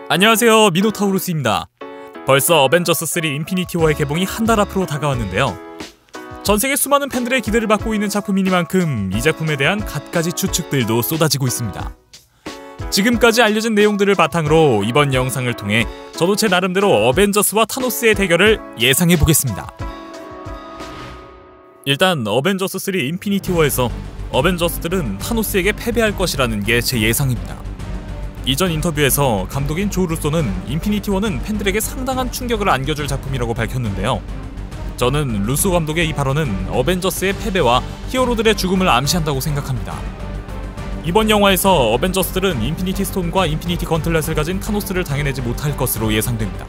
안녕하세요, 미노타우루스입니다. 벌써 어벤져스 3 인피니티 워의 개봉이 한 달 앞으로 다가왔는데요. 전세계 수많은 팬들의 기대를 받고 있는 작품이니만큼 이 작품에 대한 갖가지 추측들도 쏟아지고 있습니다. 지금까지 알려진 내용들을 바탕으로 이번 영상을 통해 저도 제 나름대로 어벤져스와 타노스의 대결을 예상해보겠습니다. 일단 어벤져스 3 인피니티 워에서 어벤져스들은 타노스에게 패배할 것이라는 게 제 예상입니다. 이전 인터뷰에서 감독인 조 루소는 인피니티 워는 팬들에게 상당한 충격을 안겨줄 작품이라고 밝혔는데요. 저는 루소 감독의 이 발언은 어벤져스의 패배와 히어로들의 죽음을 암시한다고 생각합니다. 이번 영화에서 어벤져스들은 인피니티 스톤과 인피니티 건틀렛을 가진 타노스를 당해내지 못할 것으로 예상됩니다.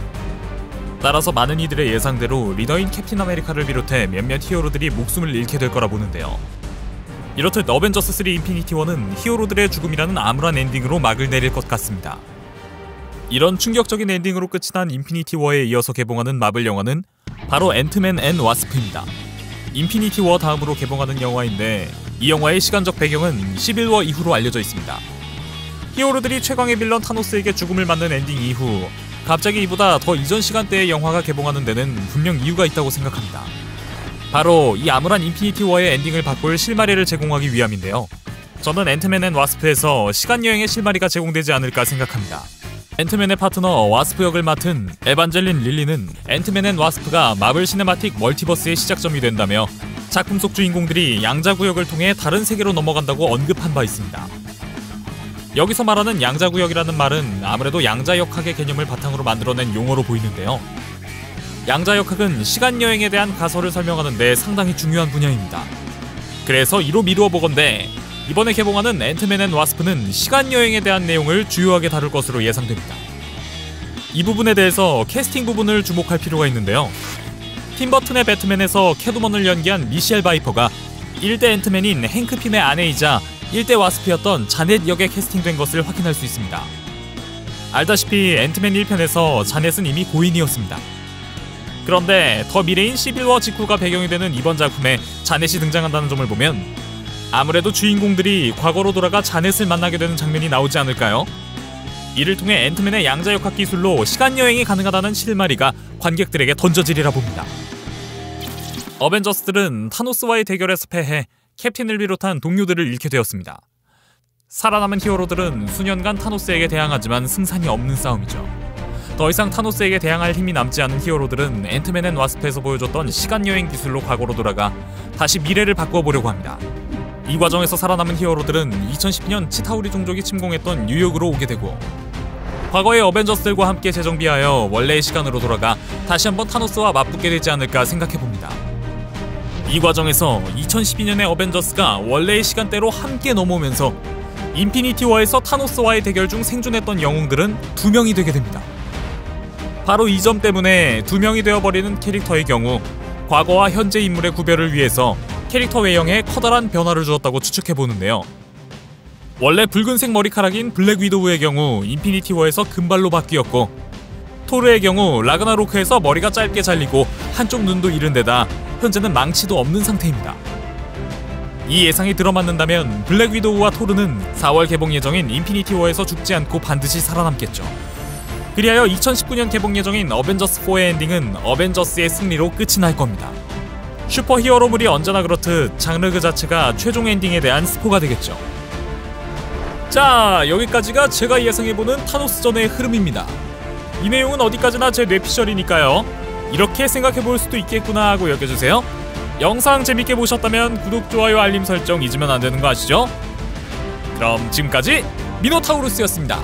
따라서 많은 이들의 예상대로 리더인 캡틴 아메리카를 비롯해 몇몇 히어로들이 목숨을 잃게 될 거라 보는데요. 이렇듯 어벤져스 3 인피니티 워는 히어로들의 죽음이라는 암울한 엔딩으로 막을 내릴 것 같습니다. 이런 충격적인 엔딩으로 끝이 난 인피니티 워에 이어서 개봉하는 마블 영화는 바로 앤트맨 앤 와스프입니다. 인피니티 워 다음으로 개봉하는 영화인데 이 영화의 시간적 배경은 시빌워 이후로 알려져 있습니다. 히어로들이 최강의 빌런 타노스에게 죽음을 맞는 엔딩 이후 갑자기 이보다 더 이전 시간대의 영화가 개봉하는 데는 분명 이유가 있다고 생각합니다. 바로 이 암울한 인피니티 워의 엔딩을 바꿀 실마리를 제공하기 위함인데요. 저는 앤트맨 앤 와스프에서 시간여행의 실마리가 제공되지 않을까 생각합니다. 앤트맨의 파트너 와스프 역을 맡은 에반젤린 릴리는 앤트맨 앤 와스프가 마블 시네마틱 멀티버스의 시작점이 된다며 작품 속 주인공들이 양자구역을 통해 다른 세계로 넘어간다고 언급한 바 있습니다. 여기서 말하는 양자구역이라는 말은 아무래도 양자역학의 개념을 바탕으로 만들어낸 용어로 보이는데요. 양자역학은 시간여행에 대한 가설을 설명하는 데 상당히 중요한 분야입니다. 그래서 이로 미루어 보건대 이번에 개봉하는 앤트맨 앤 와스프는 시간여행에 대한 내용을 주요하게 다룰 것으로 예상됩니다. 이 부분에 대해서 캐스팅 부분을 주목할 필요가 있는데요. 팀 버튼의 배트맨에서 캐트우먼을 연기한 미셸 바이퍼가 1대 앤트맨인 행크 핌의 아내이자 1대 와스프였던 자넷 역에 캐스팅된 것을 확인할 수 있습니다. 알다시피 앤트맨 1편에서 자넷은 이미 고인이었습니다. 그런데 더 미래인 시빌워 직후가 배경이 되는 이번 작품에 자넷이 등장한다는 점을 보면 아무래도 주인공들이 과거로 돌아가 자넷을 만나게 되는 장면이 나오지 않을까요? 이를 통해 앤트맨의 양자역학 기술로 시간여행이 가능하다는 실마리가 관객들에게 던져지리라 봅니다. 어벤져스들은 타노스와의 대결에서 패해 캡틴을 비롯한 동료들을 잃게 되었습니다. 살아남은 히어로들은 수년간 타노스에게 대항하지만 승산이 없는 싸움이죠. 더 이상 타노스에게 대항할 힘이 남지 않은 히어로들은 앤트맨 앤 와스프에서 보여줬던 시간여행 기술로 과거로 돌아가 다시 미래를 바꿔보려고 합니다. 이 과정에서 살아남은 히어로들은 2012년 치타우리 종족이 침공했던 뉴욕으로 오게 되고 과거의 어벤져스들과 함께 재정비하여 원래의 시간으로 돌아가 다시 한번 타노스와 맞붙게 되지 않을까 생각해봅니다. 이 과정에서 2012년의 어벤져스가 원래의 시간대로 함께 넘어오면서 인피니티 워에서 타노스와의 대결 중 생존했던 영웅들은 2명이 되게 됩니다. 바로 이 점 때문에 2명이 되어버리는 캐릭터의 경우 과거와 현재 인물의 구별을 위해서 캐릭터 외형에 커다란 변화를 주었다고 추측해보는데요. 원래 붉은색 머리카락인 블랙 위도우의 경우 인피니티 워에서 금발로 바뀌었고 토르의 경우 라그나로크에서 머리가 짧게 잘리고 한쪽 눈도 잃은 데다 현재는 망치도 없는 상태입니다. 이 예상이 들어맞는다면 블랙 위도우와 토르는 4월 개봉 예정인 인피니티 워에서 죽지 않고 반드시 살아남겠죠. 그리하여 2019년 개봉 예정인 어벤져스 4의 엔딩은 어벤져스의 승리로 끝이 날 겁니다. 슈퍼히어로물이 언제나 그렇듯 장르 그 자체가 최종 엔딩에 대한 스포가 되겠죠. 자, 여기까지가 제가 예상해보는 타노스전의 흐름입니다. 이 내용은 어디까지나 제 뇌피셜이니까요. 이렇게 생각해볼 수도 있겠구나 하고 여겨주세요. 영상 재밌게 보셨다면 구독, 좋아요, 알림 설정 잊으면 안 되는 거 아시죠? 그럼 지금까지 미노타우루스였습니다.